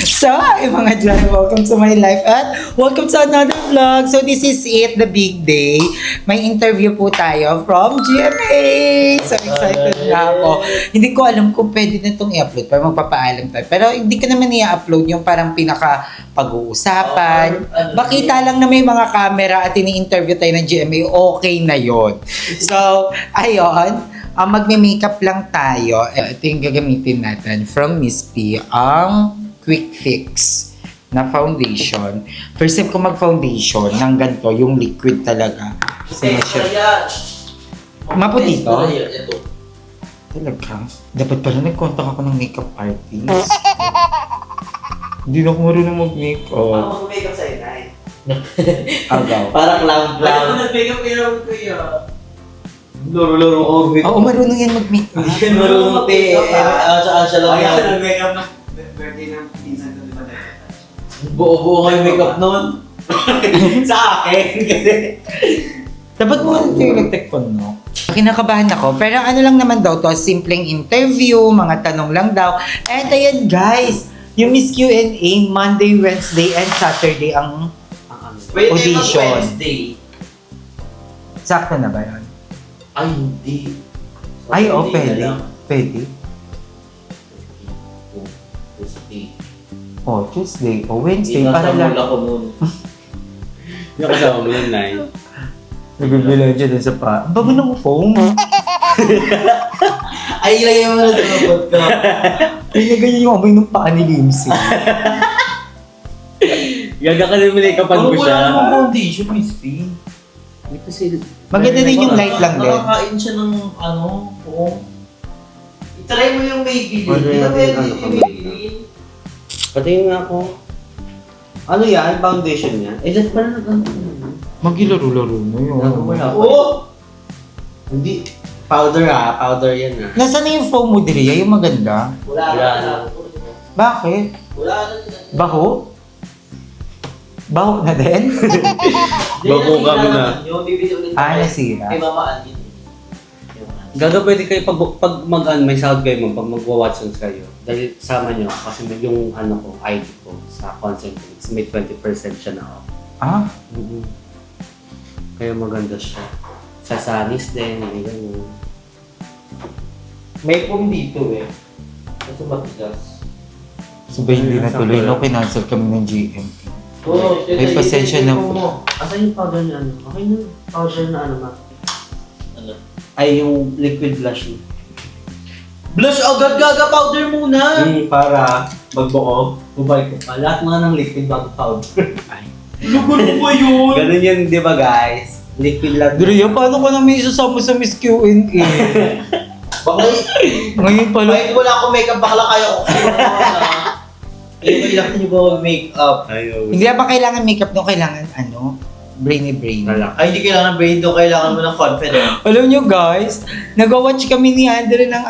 So, ay mga dyan, welcome to my life at welcome to another vlog. So, this is it, the big day. May interview po tayo from GMA. So, excited na ako. Hindi ko alam kung pwede na itong i-upload, pero magpapaalam tayo. Pero hindi ko naman i-upload yung parang pinaka-pag-uusapan. Makita lang na may mga camera at ini-interview tayo ng GMA, okay na yon. So, ayun. Magme-makeup lang tayo. Ito yung gagamitin natin from Miss P, ang Quick Fix na foundation. First time ko mag-foundation ng ganito, yung liquid talaga. Maputi to? Talaga? Dapat pala nag-contact ako ng makeup artist. Hindi na ako marunong mag-makeup. Ako mag-makeup sa'yo, Nay. Agaw. Parang clown. Bakit mo nag-makeup yun, kuya? Laro-laro ko mag-makeup. Oo, marunong yan mag-makeup. Hindi yan marunong te. Asya lang Kaya yan. ka nag-makeup ng birthday ng pinsan ko, di ba tayo? Buo-buo kayo makeup noon. Sa akin, kasi. Dapat mo yung electric phone, no? Kinakabahan ako. Pero ano lang naman daw to, simpleng interview, mga tanong lang daw. And ayan guys, yung Miss Q&A, Monday, Wednesday, and Saturday ang Wait, audition. Wednesday. Sakto na ba yun? Ay, hindi. Ay, oo, Saturday pwede. na lang. Pwede. Wednesday. Oh, Tuesday. O Wednesday, Hindi para lang. kasama ko noon. Hindi ako kasama mo nun, Nay. Nagbibilang dyan din sa pa. Ang bago ng phone. Ay, ilagay mo na sa robot ko. Ganyan yung amoy ng paa ni Limsey. Gaga ka din minikapan ko siya. Wala namang foundation, Miss P. Hindi kasi... Maganda din yung light lang din. Nakakain siya ng buong. I-try mo yung Maybelline. Order Hindi ka natin pwede ano, yung kamay. Maybelline. Patingin nga ako. Ano yan? Foundation niya? Eh, dyan pala nag-ano. Magilaro-laro na yun. Oo! Hindi. Powder powder yan Nasaan na yung foam mo, Drea? Yung maganda? Wala Wala na. na. Bakit? Wala na. Baho? Baho na din? Bago kami na. Yung bibili ulit. Nasira. Kay Mama Andy. Gaga pwede kayo pag may sahod kayo mo, pag magwa-Watsons kayo. Dahil sama nyo, kasi may yung ID ko sa Concentrix, may 20% siya na off. Ah? Kaya maganda siya. Sa Sanis din, may ganun. May pum dito eh. Ito matigas. Sabay hindi natuloy, no? Kinancel kami ng GM. Oo, May pasensya na po. Asan yung powder na ano? Okay na, powder na ano ma? Ano? Ay, yung liquid blush mo. Blush agad gaga powder muna! Para magbuo, bubalik ko pa. Lahat mga ng liquid bago powder. Lugar mo ba yun? Ganun yun, di ba guys? Liquid lang. Drea, paano ka namin isasama sa Miss Q&A? Baka Ngayon pala. kahit wala akong makeup, bakla kaya ko. Kailangan nyo ba mag-makeup? Ayaw. Hindi na ba kailangan makeup no? Kailangan brainy. Ay, hindi kailangan brain doon, kailangan mo ng confidence. Alam nyo guys, nag-watch kami ni Andre ng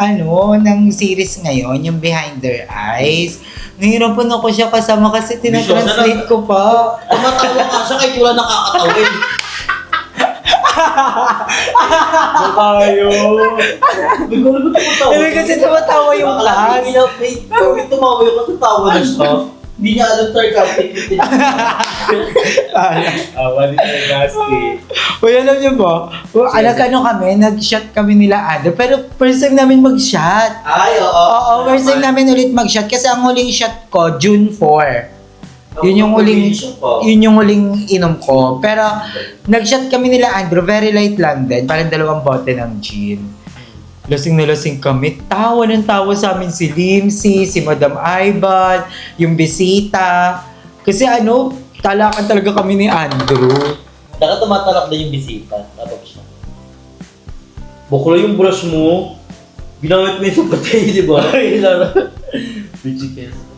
ng series ngayon, yung Behind Their Eyes. Nahirapan ako siya kasama kasi tinatranslate ko pa. Tumatawa ka siya kahit wala nakakatawin. Ayaw. Bigla na ba tumatawa? Sabi kasi tumatawa yung Bakla, cast. may tumawa yung kasi tawa na siya. Hindi niya alam sarcastic. Awa din yung nasty. Uy, alam nyo ba? Kami, nag-shot kami nila Andre. Pero first time namin mag-shot. Ay, oo. Oo, first time namin ulit mag-shot. Kasi ang huling shot ko, June 4. Yun yung huling inom ko. Pero nag-shot kami nila Andrew, very light lang din. Parang 2 bote ng gin. Lasing na lasing kami. Tawa ng tawa sa amin si Limsey, si Madam Ivan, yung bisita. Kasi talakan talaga kami ni Andrew. Naka tumatalak na yung bisita. Tapos siya. Bukla yung brush mo. Ginamit mo yung sapatay, di ba?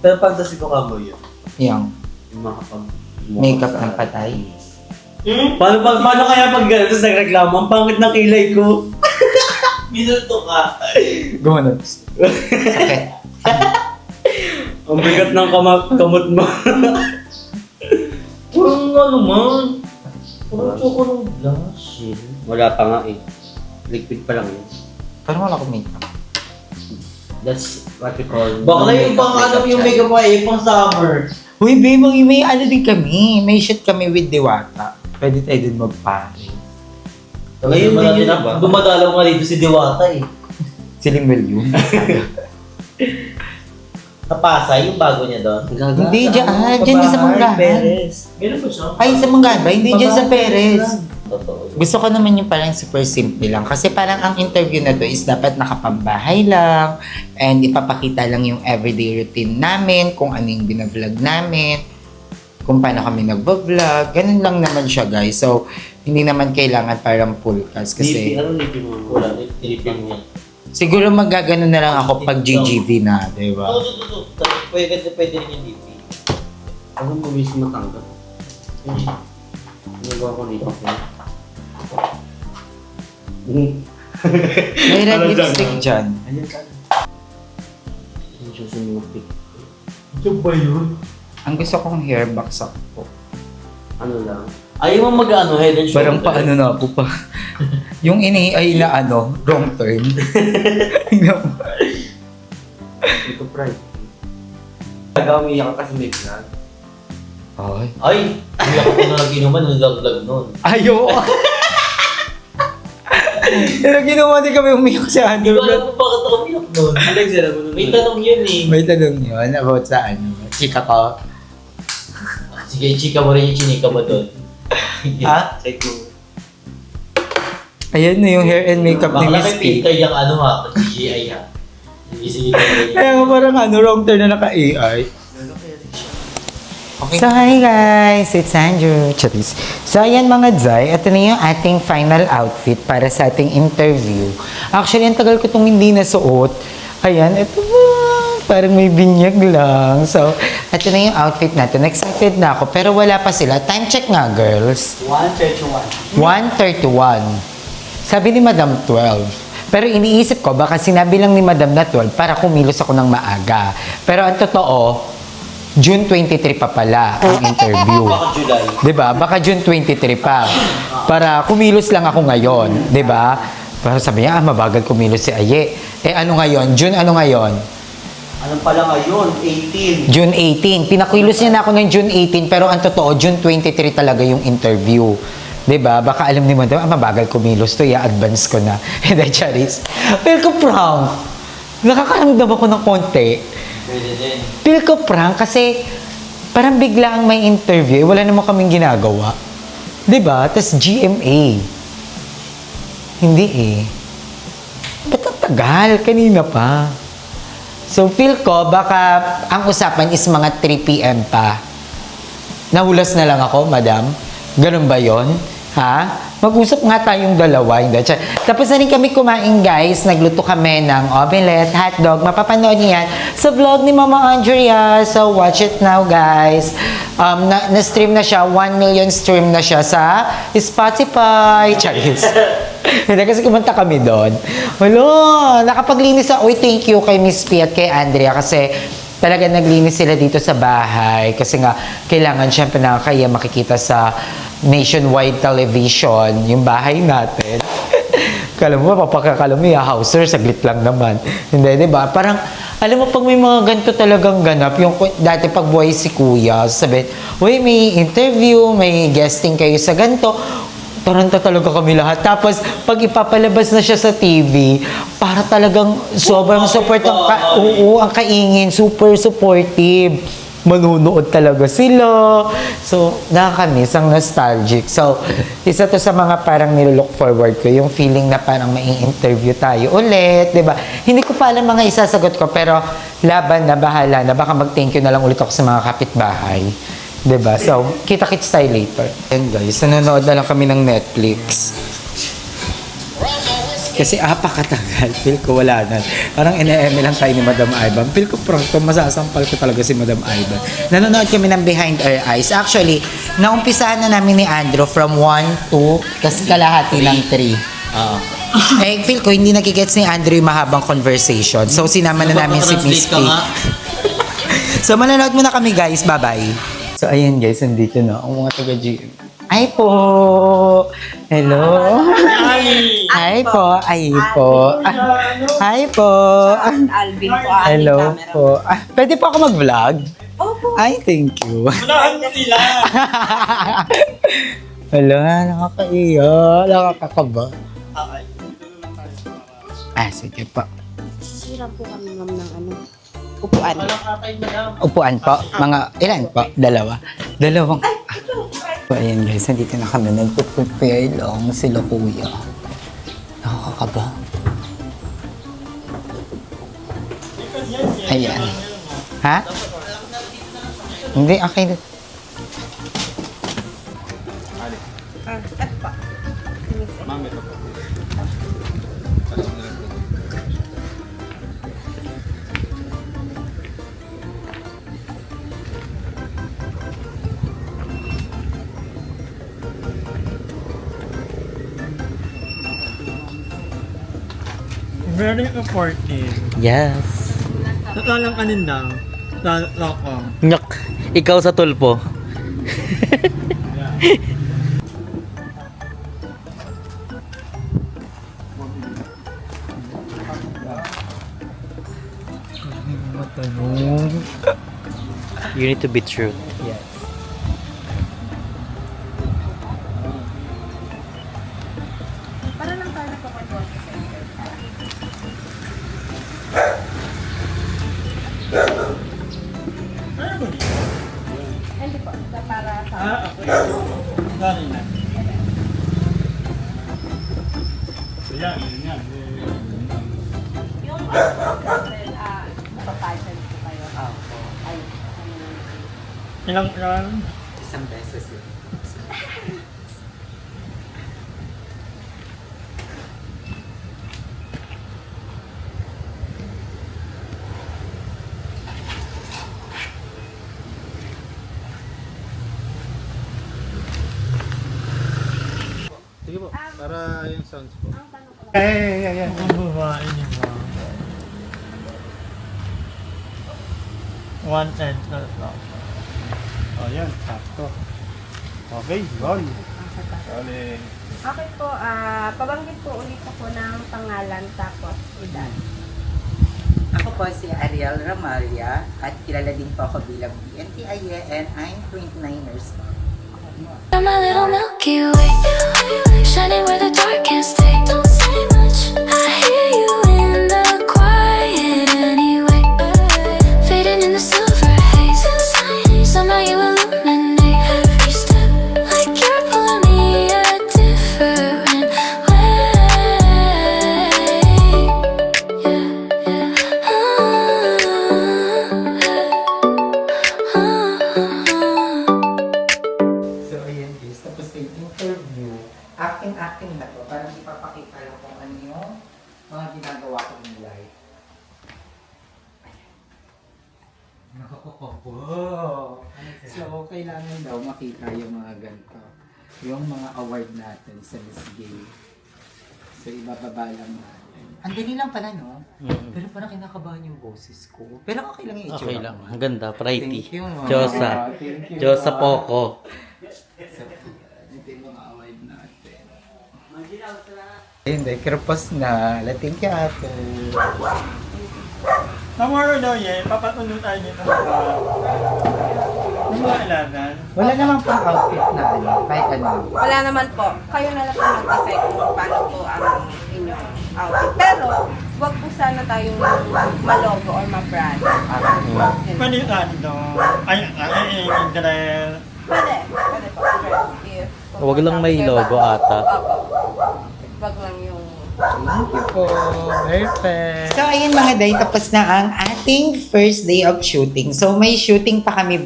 Pero fantasy ko ka mo yun. Yung Yung makapag... makeup ng patay. Paano kaya pag gano'n, tapos nagreklamo, ang pangit ng kilay ko. Minuto ka. Gumano. Sakit. Ang bigat ng kamot mo. Parang man. Parang choco ng blush. Wala pa nga eh. Liquid pa lang yun. Parang wala akong makeup. That's what we call... Bakla yung pang ano yung makeup ay pang summer. Uy, babe, may ano din kami. May shoot kami with Diwata. Pwede tayo din magpare. Ngayon din yun, dumadalaw nga dito si Diwata eh. Si Limel yun. Sa Pasay, yung bago niya doon. Hindi dyan. Dyan sa Manggahan. Meron ba siya? Ay, sa Manggahan ba? Hindi dyan sa Perez. Totoo. Gusto ko naman yung parang super simple lang. Kasi parang ang interview na to is dapat nakapambahay lang and ipapakita lang yung everyday routine namin, kung ano yung binavlog namin, kung paano kami nagbablog. Ganun lang naman siya, guys. So, hindi naman kailangan parang full cast kasi Ano nipin mo? Wala, tinipin niya. siguro magagano na lang ako pag GGV na, di ba? Oo. Pwede rin yung DP. Ano mo mismo matanggap? Nagawa ko dito. May red lipstick dyan. Yung susunod pick. Yung ba yun? Ang gusto kong hair baksak po. Ano lang? Ayaw mo mag-ano, head and shoulder. Parang paano na ako pa. Yung ini-ay na ano, wrong turn. Ito pride. Nagawa umiyak ka kasi may vlog. Ay. Ay, hindi ako na nag-inuman nung vlog nun. Ayo! Pero ginawa din kami umiyak sa Hindi ano. ko alam kung bakit ako umiyak nun. May tanong yun eh. May tanong yun about sa ano, chika ko. Sige, chika mo rin yung chinika mo doon. Ha? Check mo. Ayan na yung hair and makeup ni Bakla Miss may P. filter yung ano ha, CGI ha. Sige, Kaya nga parang ano, wrong turn na naka-AI. So hi guys, it's Andrew. Charis. So ayan mga Zay, ito na yung ating final outfit para sa ating interview. Actually, ang tagal ko itong hindi nasuot. Ayan, ito ba? Parang may binyag lang. So, ito na yung outfit natin. Excited na ako, pero wala pa sila. Time check nga, girls. 131. 1:31. Sabi ni Madam 12. Pero iniisip ko, baka sinabi lang ni Madam na 12 para kumilos ako ng maaga. Pero ang totoo, June 23 pa pala ang interview. Baka July. 'Di ba? Baka June 23 pa. Para kumilos lang ako ngayon, 'di ba? Para sabi niya, mabagal kumilos si Aye. Eh ano ngayon? June ano ngayon? Anong pala ngayon? 18. June 18. Pinakilos niya na ako ng June 18 pero ang totoo, June 23 talaga yung interview. 'Di ba? Baka alam ni Madam, mabagal kumilos to, i-advance ko na. Hindi, Charis. Pero ko prank. Nakakaramdam ako ng konti. Pwede din. Feel ko prank kasi parang bigla ang may interview. Wala naman kaming ginagawa. 'Di ba? Tas GMA. Hindi eh. Ba't ang tagal? Kanina pa. So feel ko baka ang usapan is mga 3 p.m. pa. Nahulas na lang ako, madam. Ganun ba yon? Ha? Mag-usap nga tayong dalawa. Hindi. Tapos na rin kami kumain, guys. Nagluto kami ng omelette, hotdog. Mapapanood niyo yan sa vlog ni Mama Andrea. So, watch it now, guys. Na-stream na siya. 1 million stream na siya sa Spotify. Charis. Hindi kasi kumanta kami doon. Wala, nakapaglinis sa... Uy, thank you kay Miss P at kay Andrea kasi talaga naglinis sila dito sa bahay kasi nga kailangan syempre na kaya makikita sa nationwide television yung bahay natin. Kala mo, papakakala mo, houser, saglit lang naman. Hindi, di ba? Parang, alam mo, pag may mga ganito talagang ganap, yung dati pag buhay si Kuya, sabihin, uy, may interview, may guesting kayo sa ganito, taranta talaga kami lahat. Tapos, pag ipapalabas na siya sa TV, para talagang sobrang support ang kaingin, super supportive. Manunood talaga sila. So, nakakamiss, ang nostalgic. So, isa to sa mga parang nilook forward ko, yung feeling na parang may interview tayo ulit, di ba? Hindi ko pa alam mga isasagot ko, pero laban na, bahala na. Baka mag-thank you na lang ulit ako sa mga kapitbahay. Diba? So, kita-kits tayo later. And guys, nanonood na lang kami ng Netflix. Kasi apakatagal. Feel ko wala na. Parang ine-eme lang tayo ni Madam Ivan. Feel ko pronto, masasampal ko talaga si Madam Ivan. Nanonood kami ng Behind Our Eyes. Actually, naumpisahan na namin ni Andrew from 1 to tas kalahati ng 3. Eh, feel ko hindi nagigets ni Andrew yung mahabang conversation. So, sinama na namin si Miss P. So, manonood muna kami guys. Bye-bye. So, ayan guys, nandito na ang mga taga-GM. Ay po. Hello. Hi po. Ay po. Hi po. Alvin po. Hello po. Pwede po ako mag-vlog? Opo. Ay, thank you. Unahan mo sila! Wala, nakakaiya. Nakakakaba. Sige po. Sira po kami ma'am ng upuan. Upuan po. Mga, ilan po? Dalawang. So, ayan guys, nandito na kami. Nagpo-prepare lang sila kuya. Nakakakaba. Ayan. Ha? Hindi, okay. Very important. Yes. Natalang kanin lang. Loko. Nyak, ikaw sa tulpo. You need to be true. Yes. Para lang tayo nagpapaduan sa center. Hindi po. Para sa... Okay. Galing na. Yan. Yung then, mapapasyon po kayo. Ay, Ilang Isang beses yun. Sige po, para yung sounds po. ang tanong ko lang. Ay. Ang babae niyo ba? One and lang. Oh, yan, sakto. Okay, roll. Rolling. Okay po, pabanggit po ulit ako ng pangalan tapos edad. Ako po si Ariel Ramalia at kilala din po ako bilang BNTIA and I'm 29 years old. You're my little Milky Way, shining where the dark can't stay. Don't say much, I hear you in the quiet anyway. Fading in the silver haze, somehow you illuminate every step, like you're pulling me a different way. So ayan guys, tapos na yung interview. Acting na to, parang ipapakita lang kung ano yung mga ginagawa ko ng live. Nakakakabo. So kailangan daw makita yung mga ganito. Yung mga award natin sa Miss Gay. So ibababa lang natin. Ang dali lang pala no? Pero parang kinakabahan yung boses ko. Pero okay lang yung itsura. Okay lang. Ang ganda, pretty. Thank you. Mama. Diyosa. Thank you. Diyosa Poco. So, ito yung mga award natin. Ayun, dahil kirpos na. Thank you, ate. Tomorrow daw yan, papatuloy tayo dito sa mga 11. Wala naman pang outfit na ano, kahit ano. Wala naman po. Kayo na lang po mag-decide kung paano po ang inyong outfit. Pero, wag po sana tayong malogo or ma-brand. Pwede yung ano, Grel. Pwede po. If, Wag lang may logo ata. Opo. Wag lang yung... Thank you po. Perfect. So, ayun mga day, tapos na ang ating first day of shooting. So, may shooting pa kami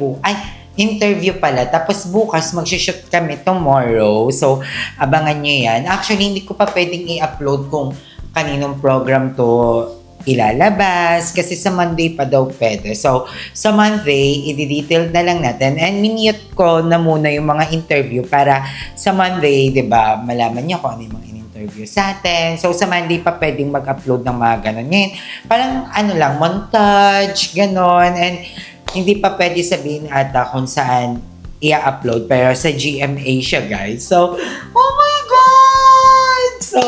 interview pala. Tapos bukas, mag-shoot kami tomorrow. So, abangan nyo yan. Actually, hindi ko pa pwedeng i-upload kung kaninong program to ilalabas. Kasi sa Monday pa daw pwede. So, sa Monday, i-detail na lang natin. And minute ko na muna yung mga interview para sa Monday, di ba, malaman nyo kung ano yung mga interview sa atin. So, sa Monday pa pwedeng mag-upload ng mga ganon. Ngayon, parang ano lang, montage, ganon. And hindi pa pwede sabihin ata kung saan i-upload. Pero sa GMA siya, guys. So, oh my God! So,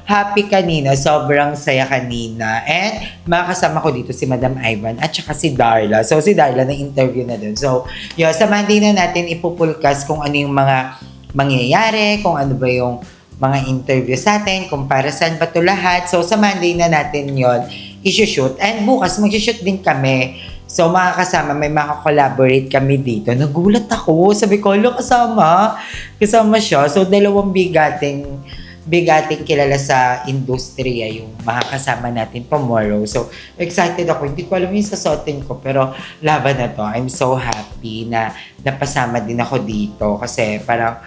happy kanina. Sobrang saya kanina. And makakasama ko dito si Madam Ivan at saka si Darla. So, si Darla na-interview na dun. So, yun, sa Monday na natin ipupulkas kung ano yung mga mangyayari, kung ano ba yung mga interview sa atin, kung para saan ba ito lahat. So, sa Monday na natin yon isushoot. And bukas, mag-shoot din kami. So, makakasama, may makakolaborate kami dito. Nagulat ako. Sabi ko, lo, kasama siya. So, dalawang bigating kilala sa industriya yung makakasama natin tomorrow. So, excited ako. Hindi ko alam yung sasotin ko, pero laban na to. I'm so happy na napasama din ako dito. Kasi parang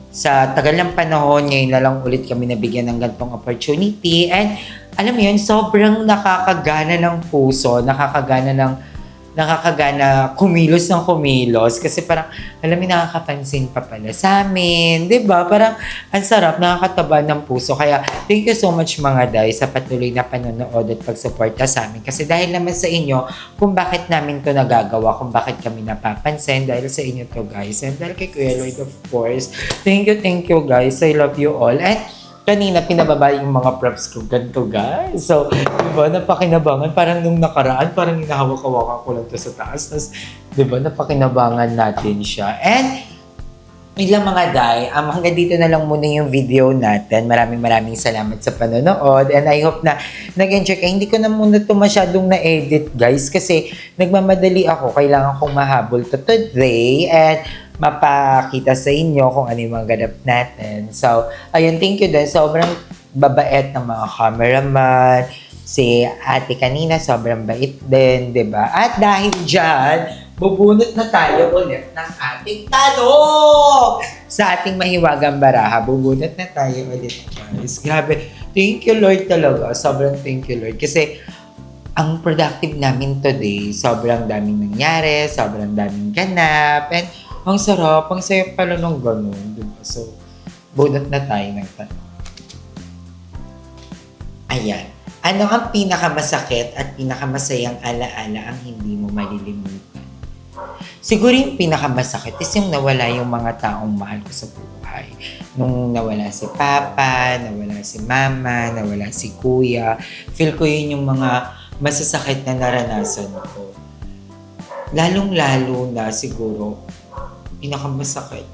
sa tagal ng panahon, ngayon na lang ulit kami nabigyan ng ganitong opportunity. And alam mo yun, sobrang nakakagana ng puso, nakakagana kumilos ng kumilos kasi parang alam mo nakakapansin pa pala sa amin, 'di ba? Parang ang sarap, nakakataba ng puso. Kaya thank you so much mga day sa patuloy na panonood at pagsuporta sa amin kasi dahil naman sa inyo kung bakit namin 'to nagagawa, kung bakit kami napapansin dahil sa inyo to guys. And dahil kay Kuya Lloyd of course. Thank you guys. I love you all. And kanina, pinababa yung mga props ko ganito, guys. So, diba, napakinabangan. Parang nung nakaraan, parang hinahawak-hawakan ko lang to sa taas. Tapos, diba, napakinabangan natin siya. And, ilang mga day, hanggang dito na lang muna yung video natin. Maraming salamat sa panonood. And I hope na nag-enjoy kayo. Hindi ko na muna ito masyadong na-edit, guys. Kasi, nagmamadali ako. Kailangan kong mahabol to today. And, mapakita sa inyo kung ano yung mga ganap natin. So, ayun, thank you din. Sobrang babait ng mga cameraman. Si ate kanina, sobrang bait din, di ba? At dahil dyan, bubunot na tayo ulit ng ating talong! Sa ating mahiwagang baraha, bubunot na tayo ulit, guys. Grabe. Thank you, Lord, talaga. Sobrang thank you, Lord. Kasi, ang productive namin today, sobrang daming nangyari, sobrang daming ganap, and ang sarap, ang saya pala nung ganun, diba? So, bunot na tayo ng tanong. Ayan. Ano ang pinakamasakit at pinakamasayang alaala ang hindi mo malilimutan? Siguro yung pinakamasakit is yung nawala yung mga taong mahal ko sa buhay. Nung nawala si Papa, nawala si Mama, nawala si Kuya. Feel ko yun yung mga masasakit na naranasan ko. Lalong-lalo na siguro, pinakamasakit,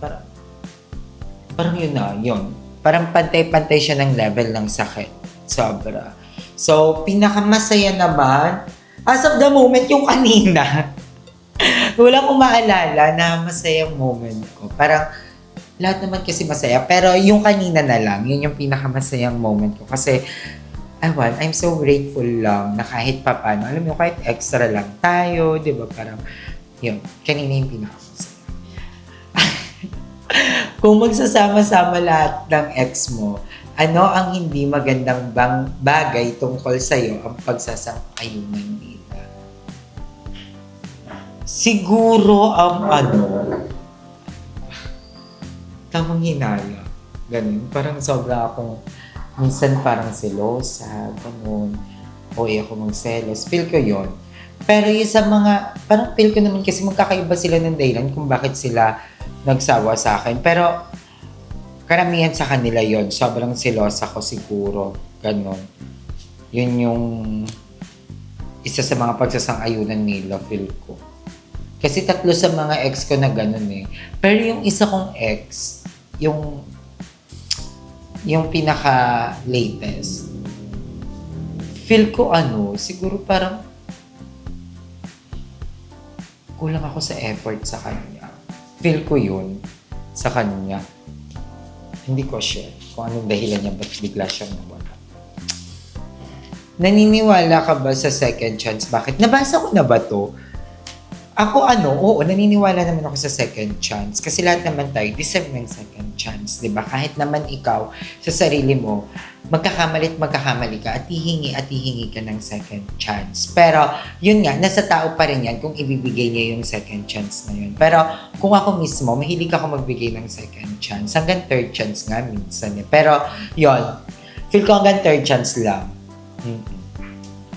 parang yun na, yun. Parang pantay-pantay siya ng level ng sakit. Sobra. So, pinakamasaya naman, as of the moment, yung kanina. Wala akong maalala na masayang moment ko. Parang, lahat naman kasi masaya. Pero yung kanina na lang, yun yung pinakamasayang moment ko. Kasi, I'm so grateful lang na kahit papano, alam mo, kahit extra lang tayo, di ba? Parang, yun, kanina yung pinakamasaya. Kung magsasama-sama lahat ng ex mo, ano ang hindi magandang bagay tungkol sa'yo ang pagsasang-ayunan dito? Siguro ang tamang hinala. Ganun. Parang sobra akong, minsan parang selosa, ganun. O ako magselos. Feel ko yon. Pero yung sa mga, parang feel ko naman kasi magkakaiba sila ng dahilan kung bakit sila nagsawa sa akin. Pero, karamihan sa kanila yon. Sobrang selosa ko siguro. Ganon. Yun yung isa sa mga pagsasang-ayunan nila, feel ko. Kasi tatlo sa mga ex ko na ganon eh. Pero yung isa kong ex, yung pinaka-latest, feel ko siguro parang kulang ako sa effort sa kanya. Feel ko yun sa kanya. Hindi ko sure kung anong dahilan niya ba't bigla siyang nawala. Naniniwala ka ba sa second chance? Bakit? Nabasa ko na ba to? Ako oo, naniniwala naman ako sa second chance. Kasi lahat naman tayo deserve ng second chance, di ba? Kahit naman ikaw, sa sarili mo, magkakamali ka at hihingi ka ng second chance. Pero, yun nga, nasa tao pa rin yan kung ibibigay niya yung second chance na yun. Pero, kung ako mismo, mahilig ako magbigay ng second chance. Hanggang third chance nga minsan. Pero, yun, feel ko hanggang third chance lang.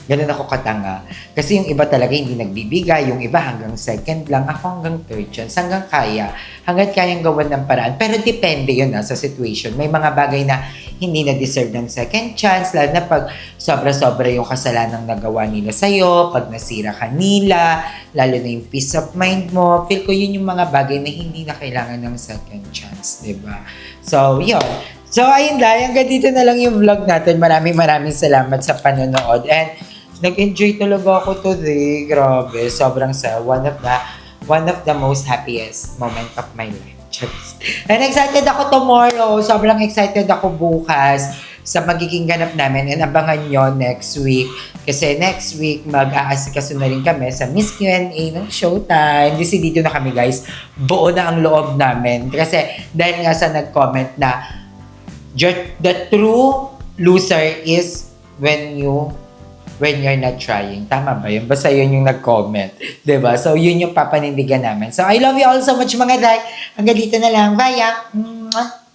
Ganun ako katanga. Kasi yung iba talaga hindi nagbibigay, yung iba hanggang second lang, ako hanggang third chance, hanggang kaya. Hanggang kayang gawan ng paraan. Pero depende yun sa situation. May mga bagay na hindi na-deserve ng second chance, lalo na pag sobra-sobra yung kasalanang nagawa nila sa'yo, pag nasira ka nila, lalo na yung peace of mind mo. Feel ko yun yung mga bagay na hindi na kailangan ng second chance, diba? So, yun. So, ayun lang. Hanggang dito na lang yung vlog natin. Maraming salamat sa panonood. And, nag-enjoy talaga ako today. Grabe. Sobrang sa one of the most happiest moment of my life. Charis. And excited ako tomorrow. Sobrang excited ako bukas sa magiging ganap namin. And abangan nyo next week. Kasi next week, mag-aasikaso na rin kami sa Miss Q&A ng Showtime. Dito na kami, guys. Buo na ang loob namin. Kasi dahil nga sa nag-comment na the true loser is when you're not trying. Tama ba yun? Basta yun yung nag-comment. Diba? So, yun yung papanindigan namin. So, I love you all so much mga day. Hanggang dito na lang. Bye!